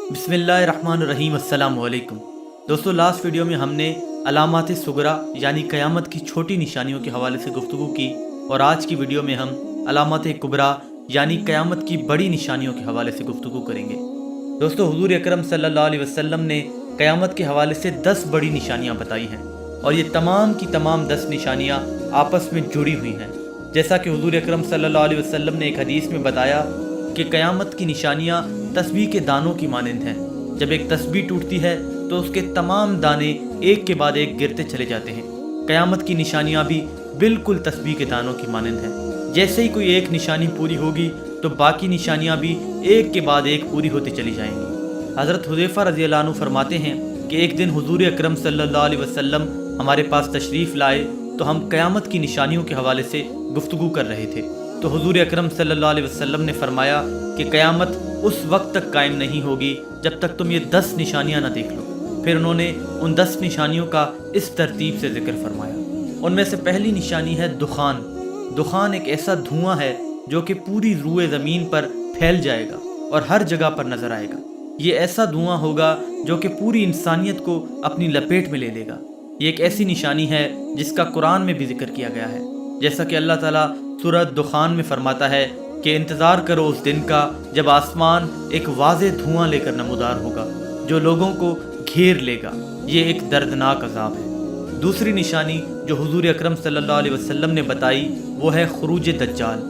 बिस्मिल्लाहिर्रहमानिर्रहीम। अस्सलाम वालेकुम दोस्तों, लास्ट वीडियो में हमने अलामात सुगरा यानी क़यामत की छोटी निशानियों के हवाले से गुफ्तगू की और आज की वीडियो में हम अलामात कुबरा यानी क़यामत की बड़ी निशानियों के हवाले से गुफ्तगू करेंगे। दोस्तों, हुज़ूर अकरम सल्लल्लाहु अलैहि वसल्लम ने क़यामत के हवाले से 10 बड़ी निशानियाँ बताई हैं और ये तमाम की तमाम 10 निशानियाँ आपस में जुड़ी हुई हैं। जैसा कि हुज़ूर अकरम सल्लल्लाहु अलैहि वसल्लम ने एक हदीस में बताया कि क़यामत की निशानियाँ तस्बीह के दानों की मानंद हैं। जब एक तस्बीह टूटती है तो उसके तमाम दाने एक के बाद एक गिरते चले जाते हैं। क़यामत की निशानियाँ भी बिल्कुल तस्बीह के दानों की मानंद हैं। जैसे ही कोई एक निशानी पूरी होगी तो बाकी निशानियाँ भी एक के बाद एक पूरी होती चली जाएंगी। हज़रत हुज़ैफ़ा रज़ियल्लाहु अन्हु फरमाते हैं कि एक दिन हुज़ूर अकरम सल्लल्लाहु अलैहि वसल्लम हमारे पास तशरीफ़ लाए तो हम क़यामत की निशानियों के हवाले से गुफ्तगू कर रहे थे। तो हुज़ूर अकरम सल्लल्लाहु अलैहि वसल्लम ने फरमाया कि क़यामत उस वक्त तक कायम नहीं होगी जब तक तुम ये 10 निशानियाँ ना देख लो। फिर उन्होंने उन 10 निशानियों का इस तरतीब से जिक्र फरमाया। उनमें से पहली निशानी है दुखान। दुखान एक ऐसा धुआं है जो कि पूरी रूए ज़मीन पर फैल जाएगा और हर जगह पर नज़र आएगा। ये ऐसा धुआं होगा जो कि पूरी इंसानियत को अपनी लपेट में ले लेगा। ये एक ऐसी निशानी है जिसका कुरान में भी जिक्र किया गया है। जैसा कि अल्लाह ताला सूरह दुखान में फरमाता है कि इंतज़ार करो उस दिन का जब आसमान एक वाज़े धुआं लेकर नमूदार होगा जो लोगों को घेर लेगा। ये एक दर्दनाक अज़ाब है। दूसरी निशानी जो हुज़ूर अकरम सल्लल्लाहु अलैहि वसल्लम ने बताई वो है खुरूज दज्जाल।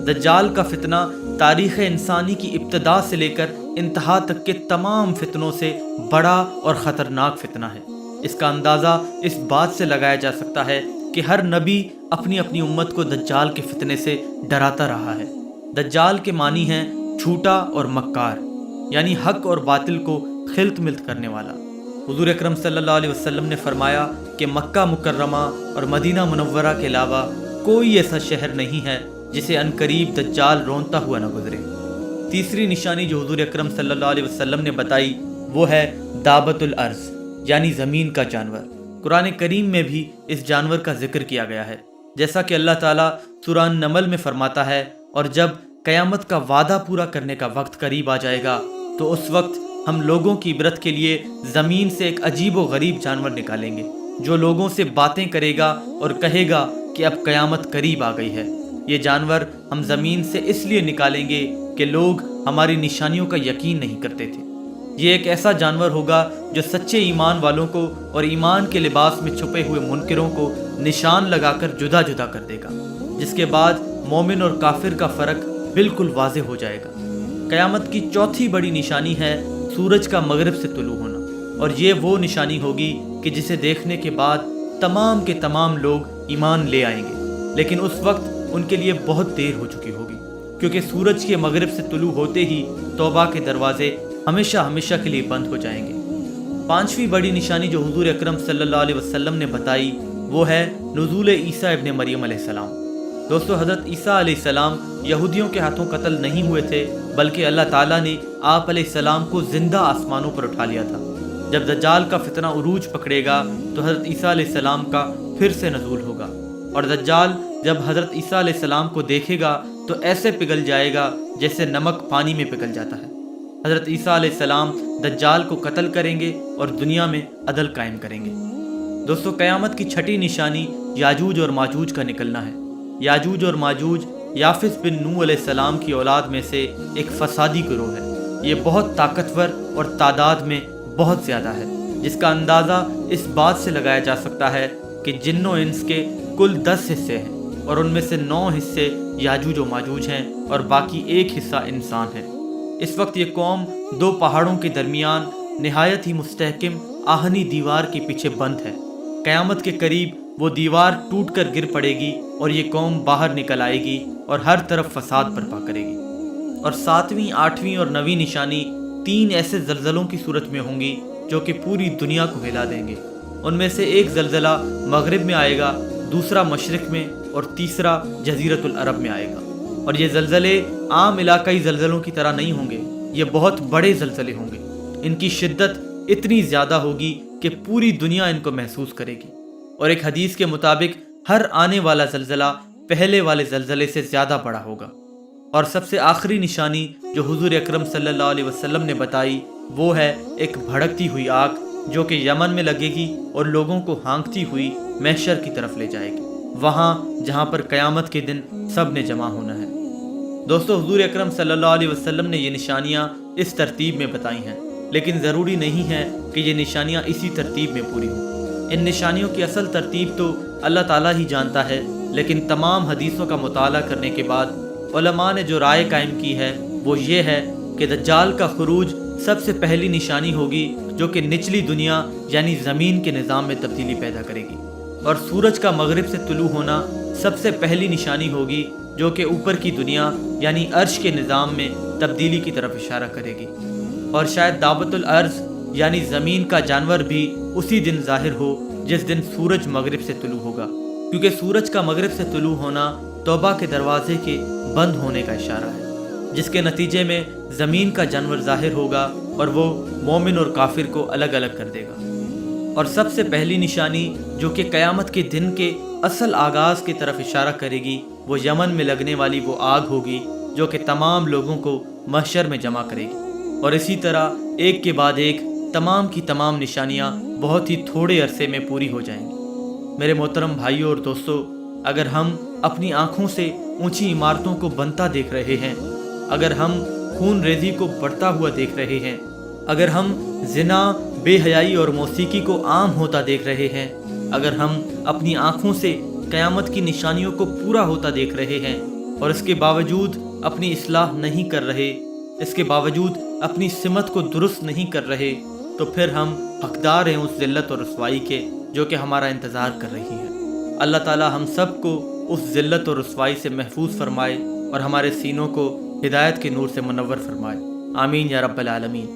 दज्जाल का फितना तारीख़ इंसानी की इब्तिदा से लेकर इंतहा तक के तमाम फितनों से बड़ा और ख़तरनाक फितना है। इसका अंदाज़ा इस बात से लगाया जा सकता है कि हर नबी अपनी अपनी उम्मत को दज्जाल के फितने से डराता रहा है। दज्जाल के मानी हैं झूठा और मक्कार, यानी हक और बातिल को खिल्त मिल्त करने वाला। हुज़ूर अकरम सल्लल्लाहु अलैहि वसल्लम ने फरमाया कि मक्का मुकर्रमा और मदीना मुनव्वरा के अलावा कोई ऐसा शहर नहीं है जिसे अनकरीब दज्जाल रोंता हुआ न गुजरे। तीसरी निशानी जो हुज़ूर अकरम सल्लल्लाहु अलैहि वसल्लम ने बताई वो है दाबतुल अर्ज़ यानी ज़मीन का जानवर। कुरान करीम में भी इस जानवर का जिक्र किया गया है। जैसा कि अल्लाह ताला सूरह नमल में फरमाता है, और जब क़यामत का वादा पूरा करने का वक्त करीब आ जाएगा तो उस वक्त हम लोगों की इबरत के लिए ज़मीन से एक अजीब व गरीब जानवर निकालेंगे जो लोगों से बातें करेगा और कहेगा कि अब क़यामत करीब आ गई है। ये जानवर हम ज़मीन से इसलिए निकालेंगे कि लोग हमारी निशानियों का यकीन नहीं करते थे। ये एक ऐसा जानवर होगा जो सच्चे ईमान वालों को और ईमान के लिबास में छुपे हुए मुनकिरों को निशान लगाकर जुदा जुदा कर देगा, जिसके बाद मोमिन और काफिर का फ़र्क बिल्कुल वाज़े हो जाएगा। क़यामत की चौथी बड़ी निशानी है सूरज का मगरिब से तुलू होना, और ये वो निशानी होगी कि जिसे देखने के बाद तमाम के तमाम लोग ईमान ले आएंगे, लेकिन उस वक्त उनके लिए बहुत देर हो चुकी होगी, क्योंकि सूरज के मगरिब से तुलू होते ही तौबा के दरवाजे हमेशा हमेशा के लिए बंद हो जाएंगे। पांचवी बड़ी निशानी जो हुज़ूर अकरम सल्लल्लाहु अलैहि वसल्लम ने बताई वो है नुज़ूल ईसा इब्न मरियम अलैहिस्सलाम। दोस्तों, हज़रत ईसा अलैहिस्सलाम यहूदियों के हाथों कत्ल नहीं हुए थे, बल्कि अल्लाह ताला ने आप अलैहिस्सलाम को ज़िंदा आसमानों पर उठा लिया था। जब दज्जाल का फितना उरूज पकड़ेगा तो हज़रत ईसा अलैहिस्सलाम का फिर से नज़ूल होगा, और दज्जाल जब हज़रत ईसा अलैहिस्सलाम को देखेगा तो ऐसे पिघल जाएगा जैसे नमक पानी में पिघल जाता है। हज़रत ईसा अलैहिस्सलाम दज्जाल को कत्ल करेंगे और दुनिया में अदल कायम करेंगे। दोस्तों, क़यामत की छठी निशानी याजूज और माजूज का निकलना है। याजूज और माजूज याफिस बिन नूह अलैहिस्सलाम की औलाद में से एक फसादी गिरोह है। ये बहुत ताकतवर और तादाद में बहुत ज़्यादा है, जिसका अंदाज़ा इस बात से लगाया जा सकता है कि जिन्नो इंस के कुल 10 हिस्से हैं और उनमें से 9 हिस्से याजूज और माजूज हैं और बाकी एक हिस्सा इंसान है। इस वक्त ये कौम 2 पहाड़ों के दरमियान नहायत ही मुस्तहकम आहनी दीवार के पीछे बंद है। क़यामत के करीब वो दीवार टूट कर गिर पड़ेगी और ये कौम बाहर निकल आएगी और हर तरफ फसाद बर्पा करेगी। और 7वीं, 8वीं और 9वीं निशानी 3 ऐसे ज़लज़लों की सूरत में होंगी जो कि पूरी दुनिया को हिला देंगे। उनमें से एक ज़लज़ला मगरिब में आएगा, दूसरा मशरिक़ में और तीसरा जज़ीरतुल अरब में आएगा। और ये ज़लज़ले आम इलाकाई ज़लज़लों की तरह नहीं होंगे, ये बहुत बड़े ज़लज़ले होंगे। इनकी शिद्दत इतनी ज़्यादा होगी कि पूरी दुनिया इनको महसूस करेगी। और एक हदीस के मुताबिक हर आने वाला ज़लज़ला पहले वाले ज़लज़ले से ज़्यादा बड़ा होगा। اور سب سے آخری نشانی جو حضور اکرم صلی اللہ علیہ وسلم نے بتائی وہ ہے ایک بھڑکتی ہوئی آگ جو کہ یمن میں لگے گی اور لوگوں کو ہانکتی ہوئی محشر کی طرف لے جائے گی، وہاں جہاں پر قیامت کے دن سب نے جمع ہونا ہے۔ دوستو، حضور اکرم صلی اللہ علیہ وسلم نے یہ نشانیاں اس ترتیب میں بتائی ہیں، لیکن ضروری نہیں ہے کہ یہ نشانیاں اسی ترتیب میں پوری ہوں۔ ان نشانیوں کی اصل ترتیب تو اللہ تعالیٰ ہی جانتا ہے، لیکن تمام حدیثوں کا مطالعہ کرنے کے بعد علماء نے جو رائے قائم کی ہے وہ یہ ہے کہ دجال کا خروج سب سے پہلی نشانی ہوگی جو کہ نچلی دنیا یعنی زمین کے نظام میں تبدیلی پیدا کرے گی، اور سورج کا مغرب سے طلوع ہونا سب سے پہلی نشانی ہوگی جو کہ اوپر کی دنیا یعنی عرش کے نظام میں تبدیلی کی طرف اشارہ کرے گی، اور شاید دعوت الارض یعنی زمین کا جانور بھی اسی دن ظاہر ہو جس دن سورج مغرب سے طلوع ہوگا، کیونکہ سورج کا مغرب سے طلوع ہونا توبہ کے دروازے کے بند ہونے کا اشارہ ہے، جس کے نتیجے میں زمین کا جانور ظاہر ہوگا اور وہ مومن اور کافر کو الگ الگ کر دے گا۔ اور سب سے پہلی نشانی جو کہ قیامت کے دن کے اصل آغاز کی طرف اشارہ کرے گی وہ یمن میں لگنے والی وہ آگ ہوگی جو کہ تمام لوگوں کو محشر میں جمع کرے گی، اور اسی طرح ایک کے بعد ایک تمام کی تمام نشانیاں بہت ہی تھوڑے عرصے میں پوری ہو جائیں گی۔ میرے محترم بھائیوں اور دوستوں، اگر ہم اپنی آنکھوں سے اونچی عمارتوں کو بنتا دیکھ رہے ہیں، اگر ہم خون ریزی کو بڑھتا ہوا دیکھ رہے ہیں، اگر ہم زنا، بے حیائی اور موسیقی کو عام ہوتا دیکھ رہے ہیں، اگر ہم اپنی آنکھوں سے قیامت کی نشانیوں کو پورا ہوتا دیکھ رہے ہیں اور اس کے باوجود اپنی اصلاح نہیں کر رہے، اس کے باوجود اپنی سمت کو درست نہیں کر رہے، تو پھر ہم حقدار ہیں اس ذلت اور رسوائی کے جو کہ ہمارا انتظار کر رہی ہے۔ اللہ تعالی ہم سب کو اس ذلت اور رسوائی سے محفوظ فرمائے اور ہمارے سینوں کو ہدایت کے نور سے منور فرمائے۔ آمین یا رب العالمین۔